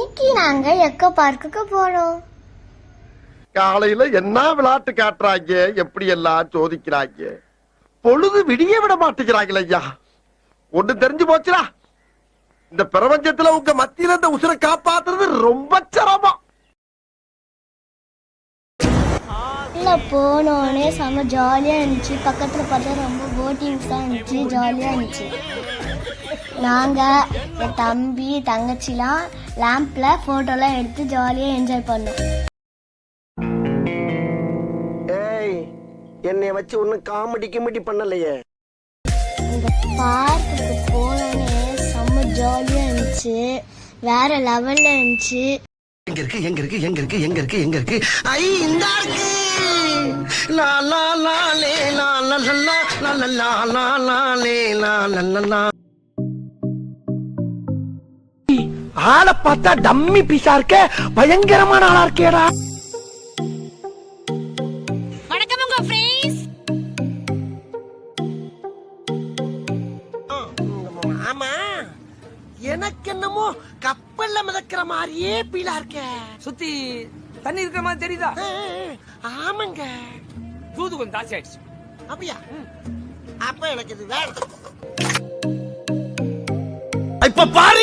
இன்னைக்கு நாங்க எக்கோ பார்க்குக்கு போறோம். காலையில என்ன விளையாட்டு காட்டுறாங்க, எப்படி எல்லாம் சோதிக்கிறாங்க. பொழுது விடிய விட மாட்டேங்கிறாங்களே ஐயா. ஒண்ணு தெரிஞ்சு போச்சுடா, இந்த பிரபஞ்சத்துல உங்க மத்தியில இந்த உசுரை காப்பாத்துறது ரொம்ப சிரமம். உள்ள போனோடனே செம்ம ஜாலியா இருந்துச்சு. பக்கத்துல பார்த்தா ரொம்ப போட்டிங்ஸ் தான் இருந்துச்சு, ஜாலியா இருந்துச்சு. நாங்க என் தம்பி தங்கச்சிலாம் லேம்ப்ல போட்டோலாம் எடுத்து ஜாலியா என்ஜாய் பண்ணோம். என்னைய வச்சு ஒன்னும் காமெடி கிமெடி பண்ணலையே. இந்த பார்க்குக்கு போனோடனே செம்ம ஜாலியா இருந்துச்சு, வேற லெவல்ல இருந்துச்சு. எங்க இருக்கு எங்க இருக்கு எங்க இருக்கு எங்க இருக்கு எங்க இருக்கு ஐ இந்த இருக்கு லா லா லா லே லா லா லா லா லா லா லா லே லா லா லா. ஆளை பார்த்தா டம்மி பீஸா இருக்க, பயங்கரமான ஆளா இருக்கேடா. வணக்கம் உங்க ஃப்ரெண்ட்ஸ். ஆமா, எனக்கு என்னமோ கப்பல்ல மிதக்கிற மாதிரியே பீலா இருக்க. சுத்தி தண்ணி இருக்கிற மாதிரி தெரியுதா? ஆமாங்க, தூது கொஞ்சம் தாசி ஆயிடுச்சு. அப்படியா? அப்ப எனக்கு இது வேற. இப்ப பாரு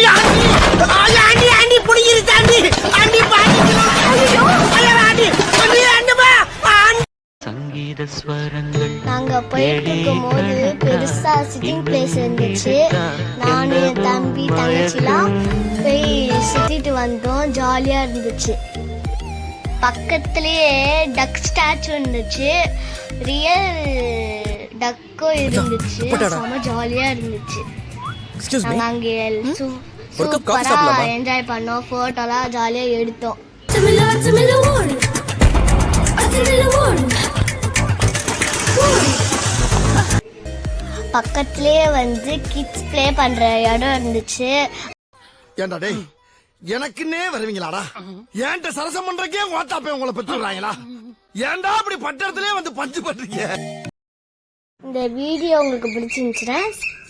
ஆண்டி ஆண்டி புடிங்கிருச்சு ஆண்டி ஆண்டி பாரு. ஐயோ ஆண்டி ஆண்டி ஆண்டி பா. சங்கீத ஸ்வரங்கள் நாங்க போயிட்டு இருக்கும்போது பெருசா சிட்டிங் பிளேஸ் இருந்துச்சு. நானு என் தம்பி தங்கச்சிலாம் போய் சுத்திட்டு வந்தோம், ஜாலியா இருந்துச்சு. பக்கத்துலயே டக் ஸ்டாச்சு இருந்துச்சு, ரியல் டக்கும் இருந்துச்சு. செம ஜாலியா இருந்துச்சு. நாங்க அங்கே சூப்பரா என்ஜாய் பண்ணோம், போட்டோலாம் ஜாலியா எடுத்தோம். பக்கத்துலயே வந்து கிட்ஸ் பிளே பண்ற இடம் இருந்துச்சு. ஏண்டா டேய், எனக்குன்னே வருவீங்களாடா? ஏன்ட்ட சரசம் பண்றக்கே ஓட்டாப்பே உங்களை பெற்றுறாங்களா? ஏன்டா அப்படி பட்டத்திலே வந்து பஞ்சு பண்றீங்க? இந்த வீடியோ உங்களுக்கு பிடிச்சிருந்துச்சுன்னா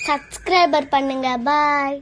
சப்ஸ்கிரைபர் பண்ணுங்க. பாய்.